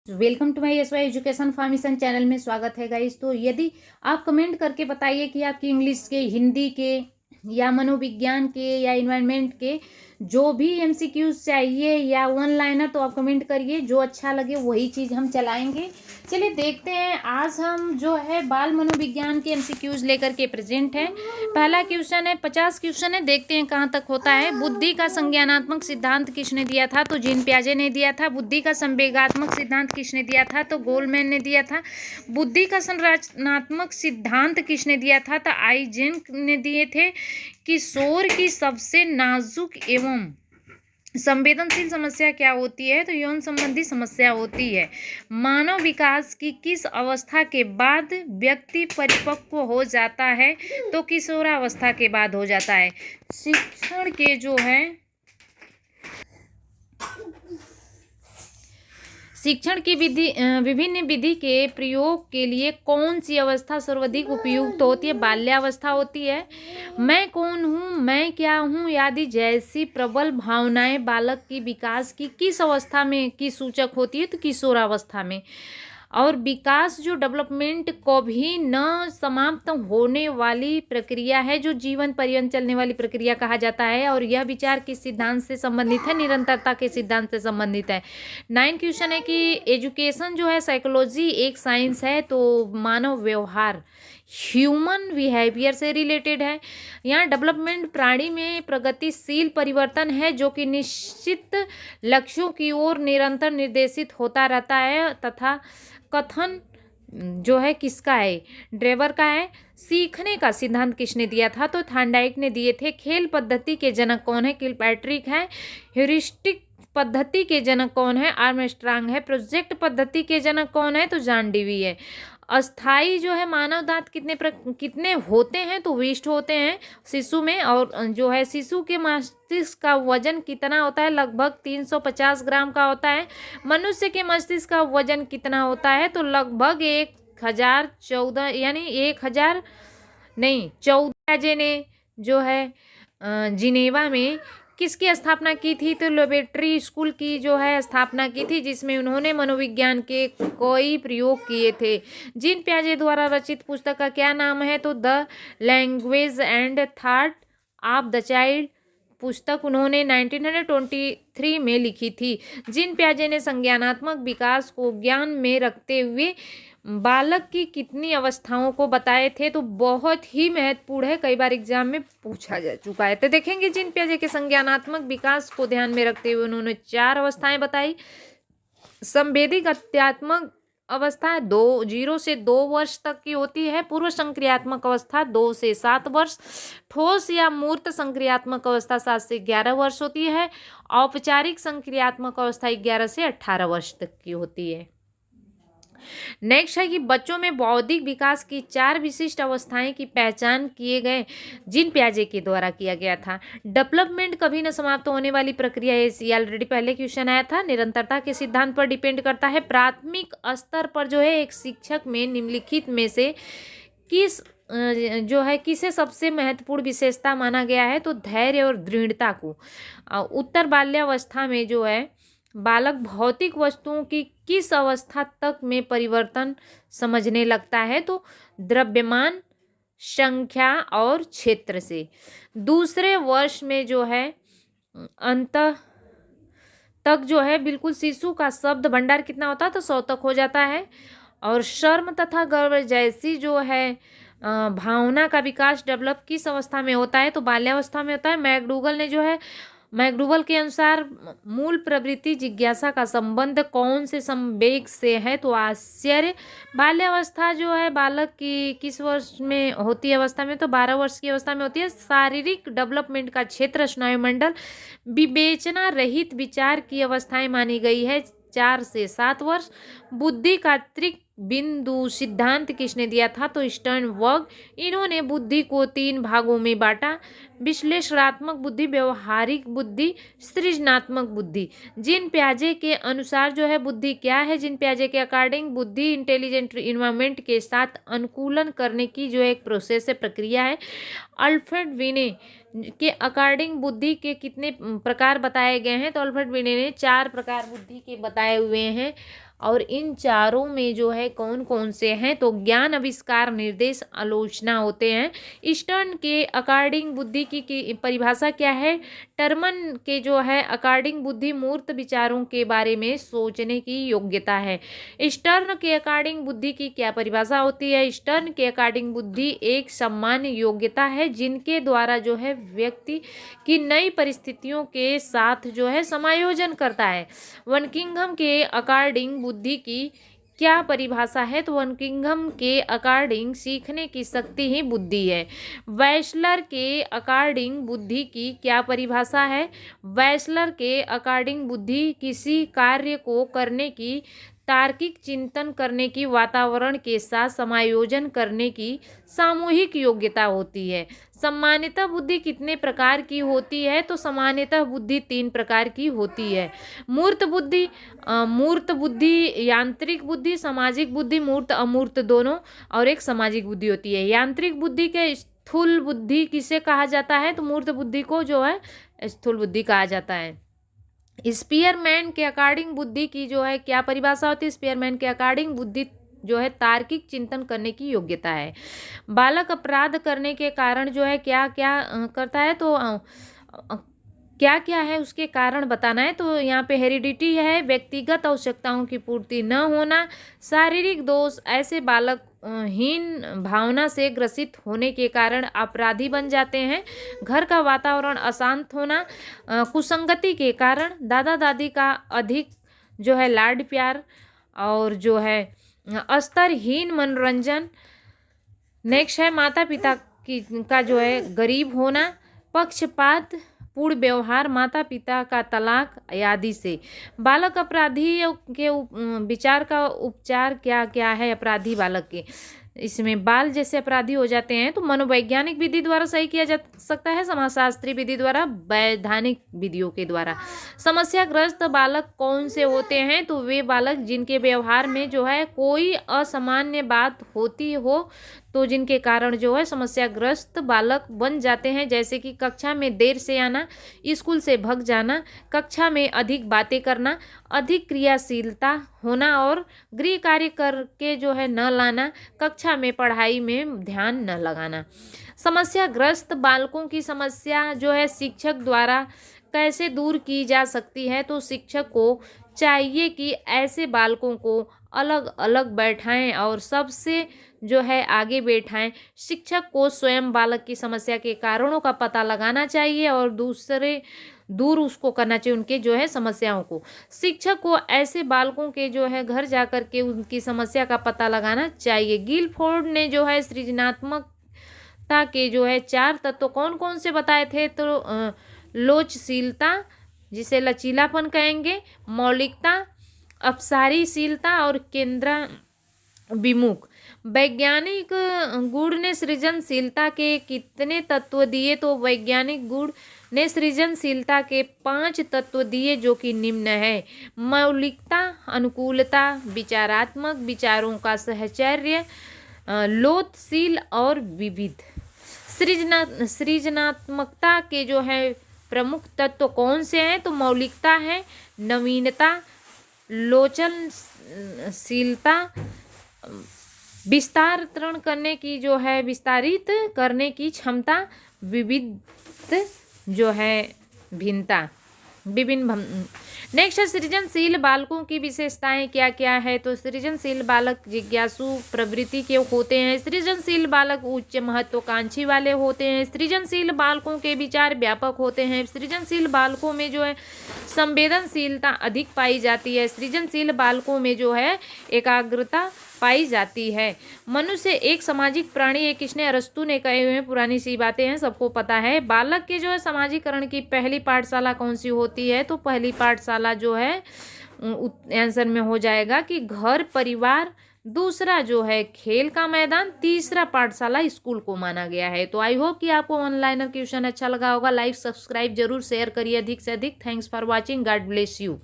Welcome to my SY education formation channel में स्वागत है गाइस। तो यदि आप कमेंट करके बताइए कि आपकी इंग्लिश के, हिंदी के या मनोविज्ञान के या इन्वायरमेंट के जो भी एमसीक्यूज चाहिए या वन लाइनर, तो आप कमेंट करिए। जो अच्छा लगे वही चीज़ हम चलाएंगे। चलिए देखते हैं। आज हम जो है बाल मनोविज्ञान के एमसीक्यूज लेकर के प्रेजेंट हैं। पहला क्वेश्चन है, 50 क्वेश्चन है, देखते हैं कहाँ तक होता है। बुद्धि का संज्ञानात्मक सिद्धांत किसने दिया था? तो जीन पियाजे ने दिया था। बुद्धि का संवेगात्मक सिद्धांत किसने दिया था? तो गोलमैन ने दिया था। बुद्धि का संरचनात्मक सिद्धांत किसने दिया था? तो आइजेंक ने दिए थे। किशोर की सबसे नाजुक एवं संवेदनशील समस्या क्या होती है? तो यौन संबंधी समस्या होती है। मानव विकास की किस अवस्था के बाद व्यक्ति परिपक्व हो जाता है? तो किशोरावस्था के बाद हो जाता है। शिक्षण के जो है शिक्षण की विभिन्न विधि के प्रयोग के लिए कौन सी अवस्था सर्वाधिक उपयुक्त होती है? बाल्यावस्था होती है। मैं कौन हूँ, मैं क्या हूँ आदि जैसी प्रबल भावनाएं बालक की विकास की किस अवस्था में की सूचक होती है? तो किशोरावस्था में। और विकास जो डेवलपमेंट कभी न समाप्त होने वाली प्रक्रिया है, जो जीवन पर्यंत चलने वाली प्रक्रिया कहा जाता है। और यह विचार किस सिद्धांत से संबंधित है? निरंतरता के सिद्धांत से संबंधित है। 9 क्वेश्चन है कि एजुकेशन जो है साइकोलॉजी एक साइंस है, तो मानव व्यवहार ह्यूमन बिहेवियर से रिलेटेड है। यहाँ डेवलपमेंट प्राणी में प्रगतिशील परिवर्तन है जो कि निश्चित लक्ष्यों की ओर निरंतर निर्देशित होता रहता है। तथा कथन जो है किसका है? ड्रेवर का है। सीखने का सिद्धांत किसने दिया था? तो थांडाइक ने दिए थे। खेल पद्धति के जनक कौन है? किलपैट्रिक है। ह्यूरिस्टिक पद्धति के जनक कौन है? आर्मस्ट्रांग है। प्रोजेक्ट पद्धति के जनक कौन है? तो जॉन डीवी है। अस्थाई जो है मानव दांत कितने होते हैं? तो 20 होते हैं शिशु में। और जो है शिशु के मस्तिष्क का वजन कितना होता है? लगभग 350 ग्राम का होता है। मनुष्य के मस्तिष्क का वजन कितना होता है? तो लगभग 1014 यानी 1000 नहीं 14 ने जो है जिनेवा में किसकी स्थापना की थी? तो लेबोरेटरी स्कूल की जो है स्थापना की थी, जिसमें उन्होंने मनोविज्ञान के कई प्रयोग किए थे। जीन पियाजे द्वारा रचित पुस्तक का क्या नाम है? तो the language and thought of the child पुस्तक उन्होंने 1923 में लिखी थी। जीन पियाजे ने संज्ञानात्मक विकास को ज्ञान में रखते हुए बालक की कितनी अवस्थाओं को बताए थे? तो बहुत ही महत्वपूर्ण है, कई बार एग्जाम में पूछा जा चुका है। तो देखेंगे जीन पियाजे के संज्ञानात्मक विकास को ध्यान में रखते हुए उन्होंने 4 अवस्थाएं बताई। संवेदी गत्यात्मक अवस्था 0 से 2 वर्ष तक की होती है। पूर्व संक्रियात्मक अवस्था 2 से 7 वर्ष। ठोस या मूर्त संक्रियात्मक अवस्था 7 से 11 वर्ष होती है। औपचारिक संक्रियात्मक अवस्था 11 से 18 वर्ष तक की होती है। नेक्स्ट है कि बच्चों में बौद्धिक विकास की 4 विशिष्ट अवस्थाएं की पहचान किए गए जीन पियाजे के द्वारा किया गया था। डेवलपमेंट कभी न समाप्त होने वाली प्रक्रिया है, ये ऑलरेडी पहले क्वेश्चन आया था। निरंतरता के सिद्धांत पर डिपेंड करता है। प्राथमिक स्तर पर जो है एक शिक्षक में निम्नलिखित में से किसे सबसे महत्वपूर्ण विशेषता माना गया है? तो धैर्य और दृढ़ता को। उत्तर बाल्यावस्था में जो है बालक भौतिक वस्तुओं की किस अवस्था तक में परिवर्तन समझने लगता है? तो द्रव्यमान, संख्या और क्षेत्र से। दूसरे वर्ष में जो है अंत तक जो है बिल्कुल शिशु का शब्द भंडार कितना होता है? तो 100 तक हो जाता है। और शर्म तथा गर्व जैसी जो है भावना का विकास डेवलप किस अवस्था में होता है? तो बाल्यावस्था में होता है। मैकडूगल के अनुसार मूल प्रवृत्ति जिज्ञासा का संबंध कौन से संवेग से है? तो आश्चर्य। बाल्यावस्था जो है बालक की किस वर्ष में होती है अवस्था में? तो 12 वर्ष की अवस्था में होती है। शारीरिक डेवलपमेंट का क्षेत्र स्नायुमंडल। विवेचना रहित विचार की अवस्थाएं मानी गई है 4 से 7 वर्ष। बुद्धि का त्रिक बिंदु सिद्धांत किसने दिया था? तो स्टर्नबर्ग। इन्होंने बुद्धि को 3 भागों में बांटा। विश्लेषणात्मक बुद्धि, व्यवहारिक बुद्धि, सृजनात्मक बुद्धि। जीन पियाजे के अनुसार जो है बुद्धि क्या है? जीन पियाजे के अकॉर्डिंग बुद्धि इंटेलिजेंट इन्वायरमेंट के साथ अनुकूलन करने की जो एक प्रोसेस है, प्रक्रिया है। अल्फ्रेड विने के अकॉर्डिंग बुद्धि के कितने प्रकार बताए गए हैं? तो अल्फ्रेड विने ने 4 प्रकार बुद्धि के बताए हुए हैं। और इन चारों में जो है कौन कौन से हैं, तो ज्ञान, आविष्कार, निर्देश, आलोचना होते हैं। स्टर्न के अकॉर्डिंग बुद्धि की परिभाषा क्या है? टर्मन के जो है अकॉर्डिंग बुद्धि मूर्त विचारों के बारे में सोचने की योग्यता है। स्टर्न के अकॉर्डिंग बुद्धि की क्या परिभाषा होती है? स्टर्न के अकॉर्डिंग बुद्धि एक सामान्य योग्यता है जिनके द्वारा जो है व्यक्ति की नई परिस्थितियों के साथ जो है समायोजन करता है। वनकिंघम के अकॉर्डिंग बुद्धि की क्या परिभाषा है? तो वनकिंघम के अकॉर्डिंग सीखने की शक्ति ही बुद्धि है। वैशलर के अकॉर्डिंग बुद्धि की क्या परिभाषा है? वैशलर के अकॉर्डिंग बुद्धि किसी कार्य को करने की, तार्किक चिंतन करने की, वातावरण के साथ समायोजन करने की सामूहिक योग्यता होती है। सामान्यतः बुद्धि कितने प्रकार की होती है? तो सामान्यतः बुद्धि 3 प्रकार की होती है। मूर्त बुद्धि, यांत्रिक बुद्धि, सामाजिक बुद्धि, मूर्त अमूर्त दोनों, और एक सामाजिक बुद्धि होती है। यांत्रिक बुद्धि के स्थूल बुद्धि किसे कहा जाता है? तो मूर्त बुद्धि को जो है स्थूल बुद्धि कहा जाता है। स्पीयरमैन के अकॉर्डिंग बुद्धि की जो है क्या परिभाषा होती है? स्पीयरमैन के अकॉर्डिंग बुद्धि जो है तार्किक चिंतन करने की योग्यता है। बालक अपराध करने के कारण जो है क्या क्या करता है? तो क्या क्या है उसके कारण बताना है। तो यहाँ पे हेरिडिटी है, व्यक्तिगत आवश्यकताओं की पूर्ति न होना, शारीरिक दोष, ऐसे बालक हीन भावना से ग्रसित होने के कारण अपराधी बन जाते हैं। घर का वातावरण अशांत होना, कुसंगति के कारण, दादा दादी का अधिक जो है लाड प्यार, और जो है स्तरहीन मनोरंजन। नेक्स्ट है माता पिता का जो है गरीब होना, पक्षपात पूर्ण व्यवहार, माता पिता का तलाक आदि से। बालक अपराधी के विचार का उपचार क्या क्या है? अपराधी बालक के, इसमें बाल जैसे अपराधी हो जाते हैं तो मनोवैज्ञानिक विधि द्वारा सही किया जा सकता है, समाजशास्त्री विधि द्वारा, वैधानिक विधियों के द्वारा। समस्याग्रस्त बालक कौन से होते हैं? तो वे बालक जिनके व्यवहार में जो है कोई असामान्य बात होती हो, तो जिनके कारण जो है समस्याग्रस्त बालक बन जाते हैं, जैसे कि कक्षा में देर से आना, स्कूल से भग जाना, कक्षा में अधिक बातें करना, अधिक क्रियाशीलता होना, और गृह कार्य करके जो है न लाना, कक्षा में पढ़ाई में ध्यान न लगाना। समस्याग्रस्त बालकों की समस्या जो है शिक्षक द्वारा कैसे दूर की जा सकती है? तो शिक्षक को चाहिए कि ऐसे बालकों को अलग अलग बैठाएं और सबसे जो है आगे बैठाएं। शिक्षक को स्वयं बालक की समस्या के कारणों का पता लगाना चाहिए और दूर उसको करना चाहिए उनके जो है समस्याओं को। शिक्षक को ऐसे बालकों के जो है घर जाकर के उनकी समस्या का पता लगाना चाहिए। गिलफोर्ड ने जो है सृजनात्मकता के जो है 4 तत्व कौन कौन से बताए थे? तो लोचशीलता, जिसे लचीलापन कहेंगे, मौलिकता, अपसारीशीलता और केंद्राभिमुख। वैज्ञानिक गुण ने सृजनशीलता के कितने तत्व दिए? तो वैज्ञानिक गुण ने सृजनशीलता के 5 तत्व दिए जो कि निम्न है। मौलिकता, अनुकूलता, विचारात्मक, विचारों का सहचर्य, लोचशील और विविध। सृजनात्मकता के जो है प्रमुख तत्व कौन से हैं? तो मौलिकता है, नवीनता, लोचनशीलता, विस्तारित करने की क्षमता, विविध जो है भिन्नता, विभिन्न। नेक्स्ट है सृजनशील बालकों की विशेषताएं क्या क्या है? तो सृजनशील बालक जिज्ञासु प्रवृत्ति के होते हैं। सृजनशील बालक उच्च महत्वाकांक्षी वाले होते हैं। सृजनशील बालकों के विचार व्यापक होते हैं। सृजनशील बालकों में जो है संवेदनशीलता अधिक पाई जाती है। सृजनशील बालकों में जो है एकाग्रता पाई जाती है। मनुष्य एक सामाजिक प्राणी, ये किसने? अरस्तु ने कहे हुए हैं, पुरानी सी बातें हैं, सबको पता है। बालक के जो है सामाजिकरण की पहली पाठशाला कौन सी होती है? तो पहली पाठशाला जो है आंसर में हो जाएगा कि घर परिवार, दूसरा जो है खेल का मैदान, तीसरा पाठशाला स्कूल को माना गया है। तो आई होप कि आपको ऑनलाइनर ट्यूशन अच्छा लगा होगा। लाइक सब्सक्राइब जरूर शेयर करिए अधिक से अधिक। Thanks for watching. God bless you.